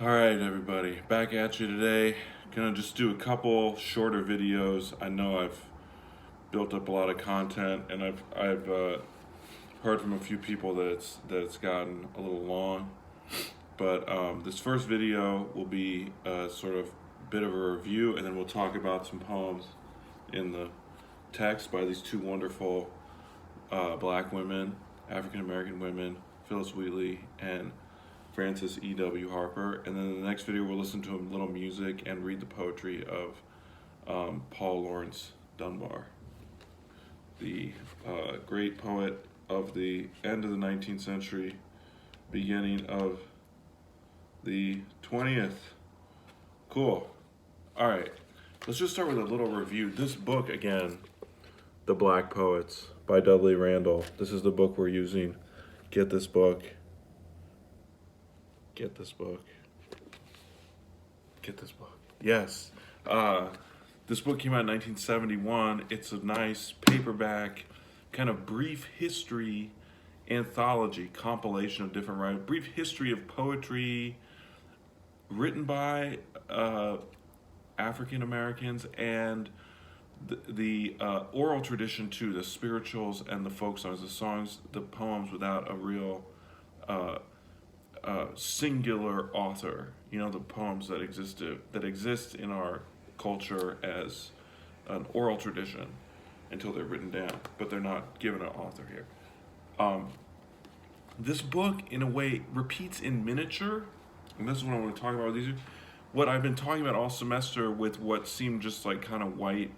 All right, everybody, back at you today. Gonna just do a couple shorter videos. I know I've built up a lot of content, and I've heard from a few people that it's gotten a little long. But this first video will be sort of a bit of a review, and then we'll talk about some poems in the text by these two wonderful black women, African American women, Phillis Wheatley and Frances E.W. Harper. And then in the next video, we'll listen to a little music and read the poetry of Paul Laurence Dunbar, the great poet of the end of the 19th century, beginning of the 20th. Cool. All right, let's just start with a little review. This book, again, The Black Poets by Dudley Randall. This is the book we're using. Get this book. Get this book. Get this book. Yes. This book came out in 1971. It's a nice paperback, kind of brief history anthology, compilation of different writers, brief history of poetry written by African Americans and the oral tradition too, the spirituals and the folk songs, the songs, the poems without a real singular author. You know, the poems that exist in our culture as an oral tradition until they're written down, but they're not given an author here. This book, in a way, repeats in miniature, and this is what I want to talk about. These are what I've been talking about all semester with what seemed just like kind of white,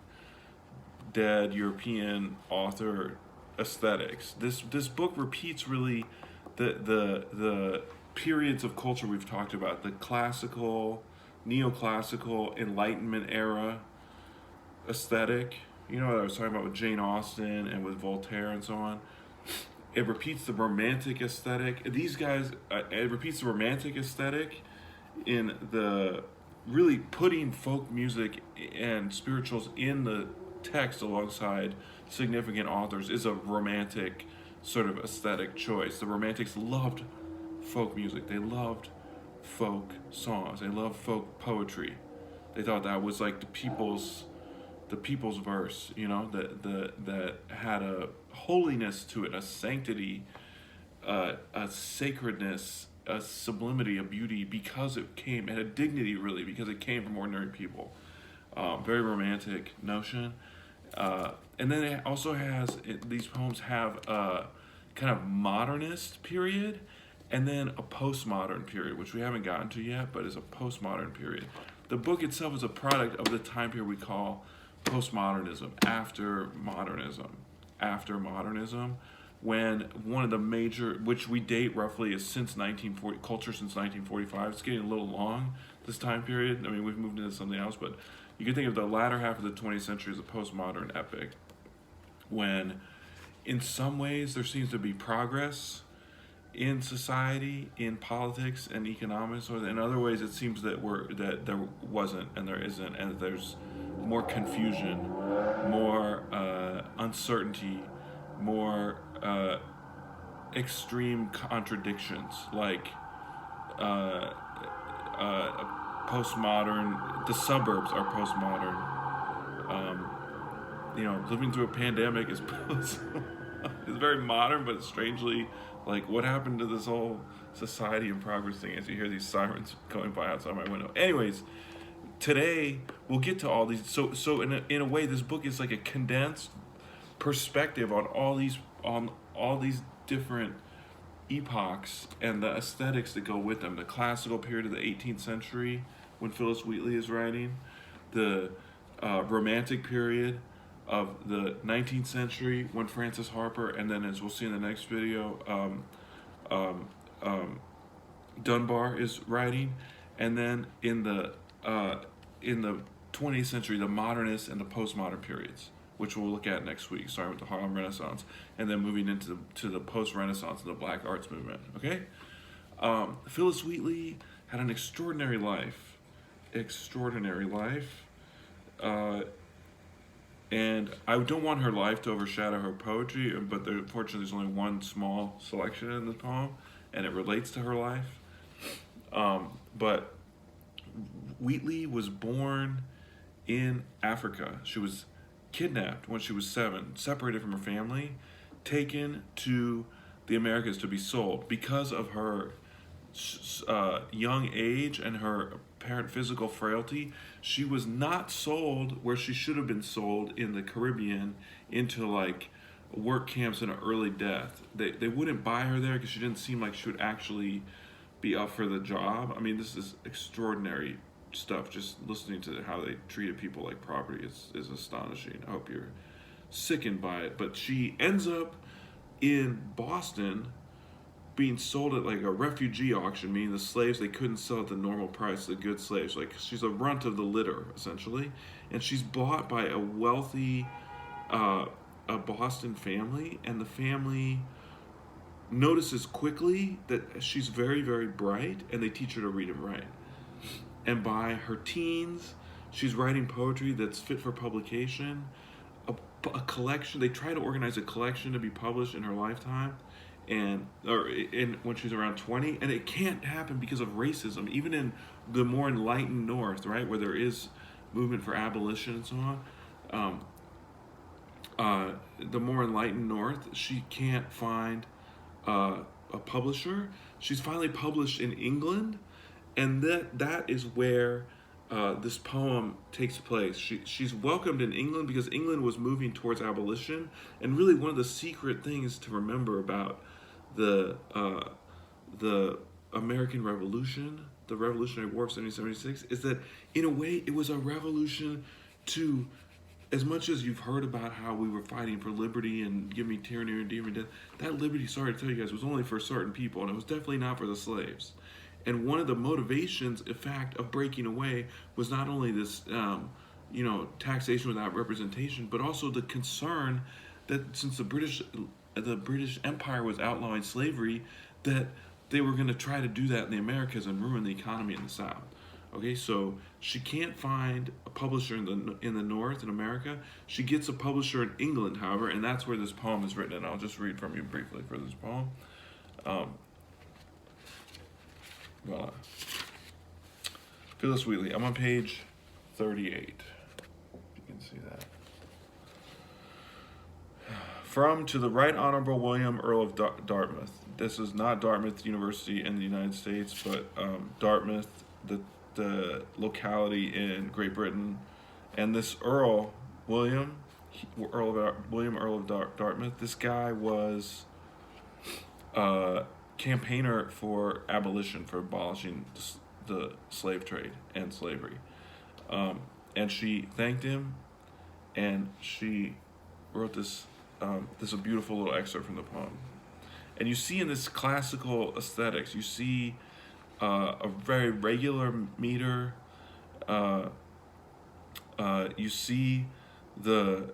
dead European author aesthetics. This book repeats really the periods of culture we've talked about, the classical, neoclassical, Enlightenment era aesthetic. You know what I was talking about with Jane Austen and with Voltaire and so on. It repeats the romantic aesthetic. These guys, it repeats the romantic aesthetic in the really putting folk music and spirituals in the text alongside significant authors is a romantic sort of aesthetic choice. The Romantics loved folk music. They loved folk songs. They loved folk poetry. They thought that was like the people's verse, you know, that had a holiness to it, a sanctity, a sacredness, a sublimity, a beauty, because it had a dignity really, because it came from ordinary people. Very romantic notion. And then it also has, these poems have a kind of modernist period and then a postmodern period, which we haven't gotten to yet, but is a postmodern period. The book itself is a product of the time period we call postmodernism, after modernism, when one of the major, which we date roughly is since 1940, culture since 1945. It's getting a little long, this time period. I mean, we've moved into something else, but you can think of the latter half of the 20th century as a postmodern epic, when in some ways there seems to be progress in society, in politics and economics, or in other ways it seems that there wasn't and there isn't, and there's more confusion, more uncertainty, more extreme contradictions, like postmodern. The suburbs are postmodern. You know, living through a pandemic is it's very modern, but it's strangely like, what happened to this whole society and progress thing as you hear these sirens going by outside my window. Anyways, today we'll get to all these. So in a way, this book is like a condensed perspective on all these different epochs and the aesthetics that go with them. The classical period of the 18th century when Phillis Wheatley is writing, the romantic period of the 19th century when Frances Harper, and then as we'll see in the next video, Dunbar is writing, and then in the 20th century, the modernist and the postmodern periods, which we'll look at next week, starting with the Harlem Renaissance, and then moving into the post-Renaissance and the Black Arts movement. Okay, Phillis Wheatley had an extraordinary life, and I don't want her life to overshadow her poetry, but fortunately there's only one small selection in this poem, and it relates to her life. But Wheatley was born in Africa. She was kidnapped when she was 7, separated from her family, taken to the Americas to be sold because of her young age and her apparent physical frailty. She was not sold where she should have been sold in the Caribbean into like work camps in an early death. They wouldn't buy her there because she didn't seem like she would actually be up for the job. I mean, this is extraordinary stuff. Just listening to how they treated people like property is astonishing. I hope you're sickened by it. But she ends up in Boston being sold at like a refugee auction, meaning the slaves they couldn't sell at the normal price, the good slaves. Like she's a runt of the litter, essentially. And she's bought by a wealthy a Boston family, and the family notices quickly that she's very, very bright, and they teach her to read and write. And by her teens, she's writing poetry that's fit for publication. A collection. They try to organize a collection to be published in her lifetime, when she's around 20, and it can't happen because of racism. Even in the more enlightened North, right, where there is movement for abolition and so on. The more enlightened North, she can't find a publisher. She's finally published in England, and that is where this poem takes place. She's welcomed in England because England was moving towards abolition, and really one of the secret things to remember about the American Revolution, the Revolutionary War of 1776, is that in a way it was a revolution to, as much as you've heard about how we were fighting for liberty and give me tyranny and redeem me death, that liberty, sorry to tell you guys, was only for certain people, and it was definitely not for the slaves. And one of the motivations, in fact, of breaking away was not only this, taxation without representation, but also the concern that since the British Empire was outlawing slavery, that they were going to try to do that in the Americas and ruin the economy in the South. Okay, so she can't find a publisher in the North in America. She gets a publisher in England, however, and that's where this poem is written. And I'll just read from you briefly for this poem. Phillis Wheatley. I'm on page 38. You can see that. From to the Right Honorable William, Earl of Dartmouth. This is not Dartmouth University in the United States, but Dartmouth, the locality in Great Britain. And this Earl, William Earl of Dartmouth, this guy was campaigner for abolition, for abolishing the slave trade and slavery. And she thanked him, and she wrote this a beautiful little excerpt from the poem. And you see in this classical aesthetics, you see a very regular meter. You see the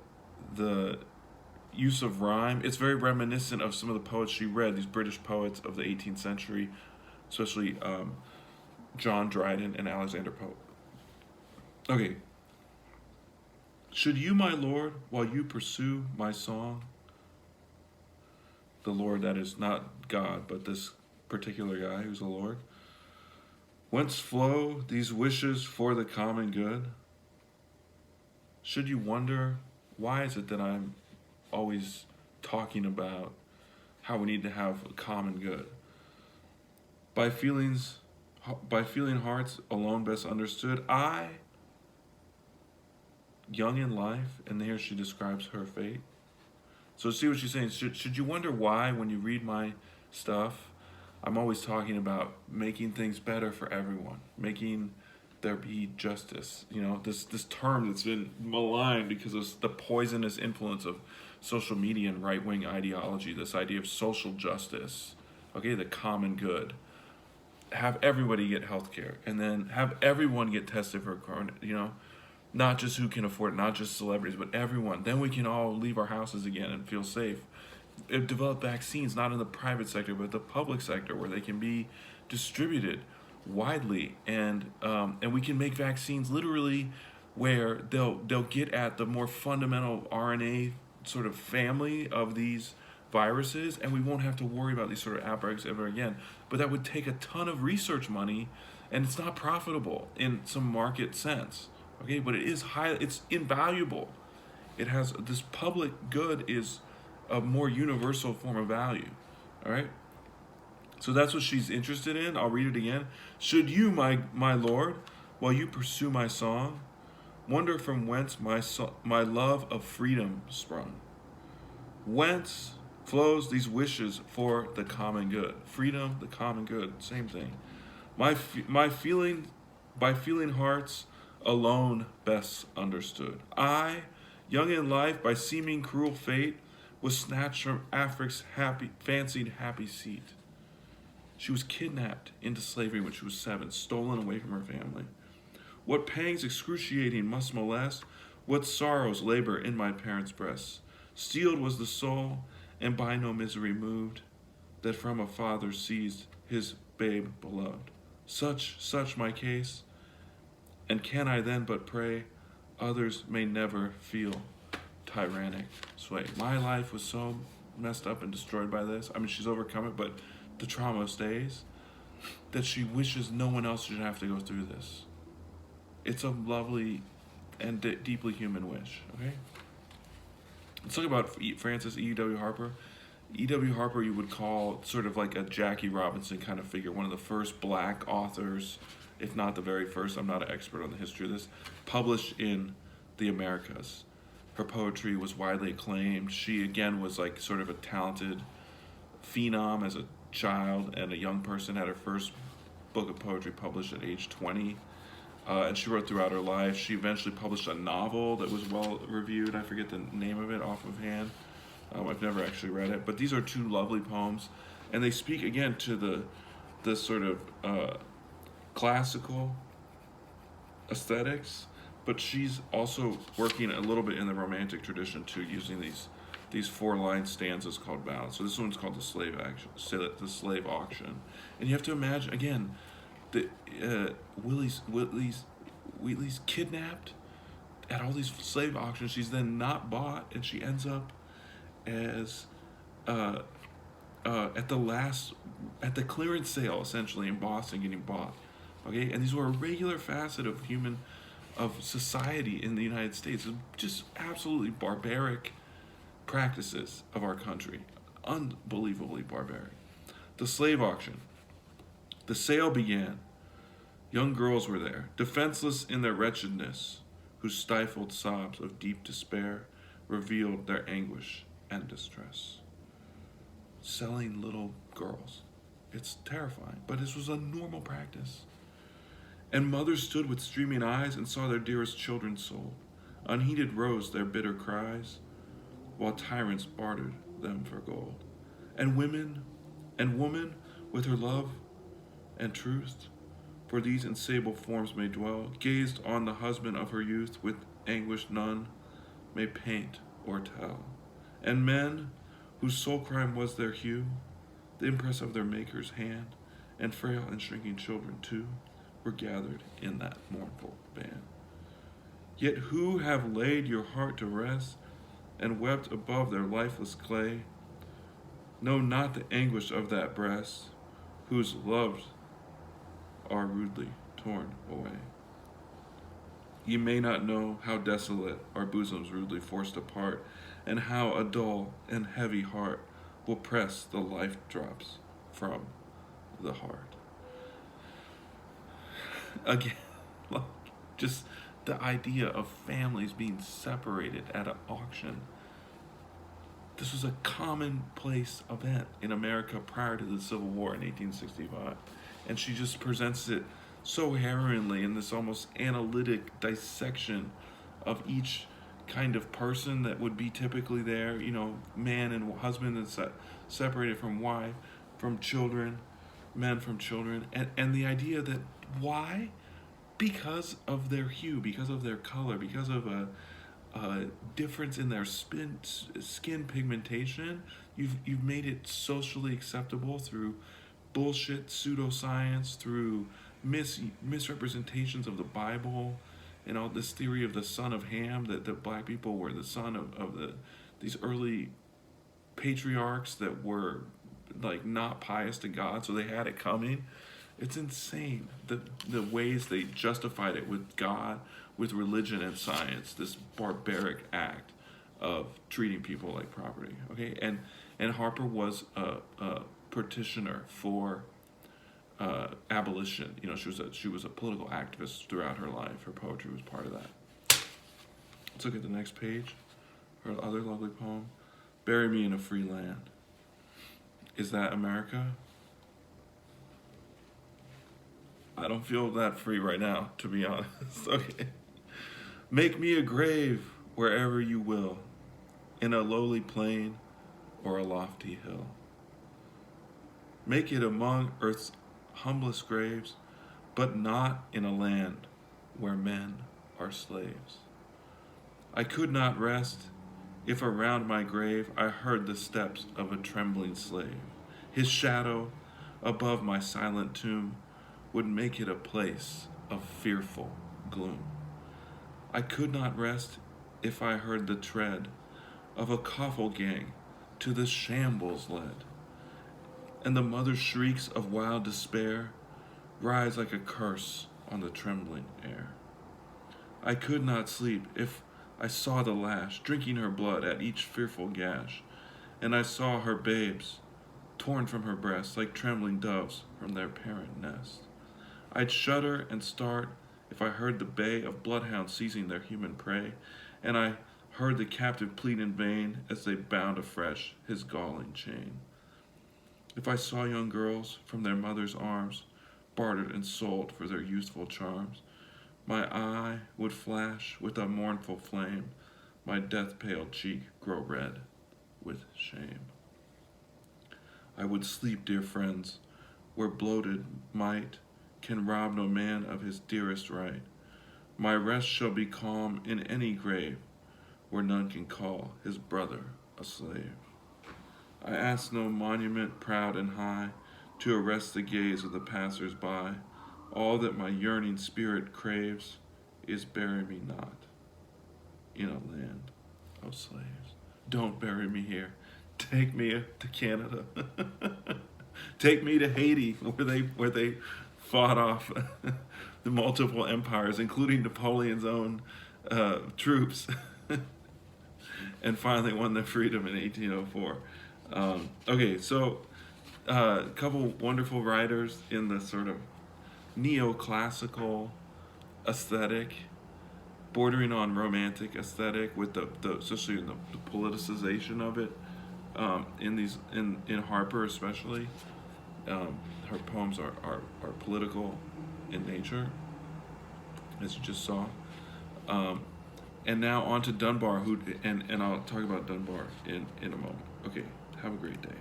use of rhyme. It's very reminiscent of some of the poets she read, these British poets of the 18th century, especially John Dryden and Alexander Pope. Okay. Should you, my Lord, while you pursue my song, the Lord, that is not God, but this particular guy who's the Lord, whence flow these wishes for the common good? Should you wonder, why is it that I'm always talking about how we need to have a common good? By feeling hearts alone best understood, I, young in life, and here she describes her fate. So see what she's saying. Should you wonder why, when you read my stuff, I'm always talking about making things better for everyone, making there be justice. You know, this term that's been maligned because of the poisonous influence of social media and right-wing ideology, this idea of social justice, okay, the common good. Have everybody get health care, and then have everyone get tested for corona, not just who can afford it, not just celebrities, but everyone. Then we can all leave our houses again and feel safe. Develop vaccines, not in the private sector, but the public sector, where they can be distributed widely, and we can make vaccines literally where they'll get at the more fundamental RNA sort of family of these viruses, and we won't have to worry about these sort of outbreaks ever again. But that would take a ton of research money, and it's not profitable in some market sense. Okay, but it's invaluable. It has this public good is a more universal form of value. All right. So that's what she's interested in. I'll read it again. Should you, my lord, while you pursue my song, wonder from whence my love of freedom sprung? Whence flows these wishes for the common good? Freedom, the common good, same thing. My feeling, by feeling hearts alone best understood. I, young in life, by seeming cruel fate, was snatched from Afric's fancied happy seat. She was kidnapped into slavery when she was 7, stolen away from her family. What pangs excruciating must molest, what sorrows labor in my parents' breasts. Steeled was the soul, and by no misery moved, that from a father seized his babe beloved. Such my case, and can I then but pray others may never feel tyrannic sway. My life was so messed up and destroyed by this. I mean, she's overcome it, but the trauma stays, that she wishes no one else should have to go through this. It's a lovely and deeply human wish, okay? Let's talk about Frances E.W. Harper. E.W. Harper you would call sort of like a Jackie Robinson kind of figure, one of the first black authors, if not the very first, I'm not an expert on the history of this, published in the Americas. Her poetry was widely acclaimed. She, again, was like sort of a talented phenom as a child and a young person, had her first book of poetry published at age 20. And she wrote throughout her life. She eventually published a novel that was well reviewed. I forget the name of it off of hand. I've never actually read it. But these are 2 lovely poems. And they speak, again, to the sort of classical aesthetics. But she's also working a little bit in the romantic tradition, too, using these 4-line stanzas called ballads. So this one's called the Slave Auction. And you have to imagine, again, Wheatley's kidnapped at all these slave auctions. She's then not bought, and she ends up as at the clearance sale, essentially, in Boston, getting bought. Okay, and these were a regular facet of society in the United States. Just absolutely barbaric practices of our country, unbelievably barbaric. The slave auction. The sale began. Young girls were there, defenseless in their wretchedness, whose stifled sobs of deep despair revealed their anguish and distress. Selling little girls. It's terrifying, but this was a normal practice. And mothers stood with streaming eyes and saw their dearest children sold. Unheeded rose their bitter cries, while tyrants bartered them for gold. And woman with her love and truth, for these in sable forms may dwell, gazed on the husband of her youth with anguish none may paint or tell. And men, whose sole crime was their hue, the impress of their maker's hand, and frail and shrinking children too, were gathered in that mournful band. Yet who have laid your heart to rest, and wept above their lifeless clay, know not the anguish of that breast, whose loves are rudely torn away. Ye may not know how desolate our bosoms rudely forced apart, and how a dull and heavy heart will press the life drops from the heart. Again, like, just the idea of families being separated at an auction. This was a commonplace event in America prior to the Civil War in 1865. And she just presents it so harrowingly in this almost analytic dissection of each kind of person that would be typically there, man and husband that's separated from wife, from children, men from children. And the idea that why? Because of their hue, because of their color, because of a difference in their skin pigmentation, you've made it socially acceptable through bullshit pseudoscience, through misrepresentations of the Bible, and all this theory of the son of Ham, that the black people were the son of these early patriarchs that were like not pious to God, so they had it coming. It's insane the ways they justified it with God, with religion and science. This barbaric act of treating people like property. Okay, and Harper was a petitioner for abolition. You know, she was a political activist throughout her life. Her poetry was part of that. Let's look at the next page. Her other lovely poem, "Bury Me in a Free Land." Is that America? I don't feel that free right now, to be honest. Okay. "Make me a grave wherever you will, in a lowly plain or a lofty hill. Make it among earth's humblest graves, but not in a land where men are slaves. I could not rest if around my grave I heard the steps of a trembling slave. His shadow above my silent tomb would make it a place of fearful gloom. I could not rest if I heard the tread of a coffle gang to the shambles led, and the mother's shrieks of wild despair rise like a curse on the trembling air. I could not sleep if I saw the lash drinking her blood at each fearful gash, and I saw her babes torn from her breast like trembling doves from their parent nest. I'd shudder and start if I heard the bay of bloodhounds seizing their human prey, and I heard the captive plead in vain as they bound afresh his galling chain. If I saw young girls from their mother's arms bartered and sold for their youthful charms, my eye would flash with a mournful flame, my death-pale cheek grow red with shame. I would sleep, dear friends, where bloated might can rob no man of his dearest right. My rest shall be calm in any grave where none can call his brother a slave. I ask no monument proud and high to arrest the gaze of the passers-by. All that my yearning spirit craves is bury me not in a land of slaves. Don't bury me here. Take me to Canada. Take me to Haiti, where they fought off the multiple empires, including Napoleon's own troops, and finally won their freedom in 1804. Okay, so a couple wonderful writers in the sort of neoclassical aesthetic, bordering on romantic aesthetic, with the especially the politicization of it, in Harper especially. Her poems are political in nature, as you just saw. And now on to Dunbar, and I'll talk about Dunbar in a moment. Okay, have a great day.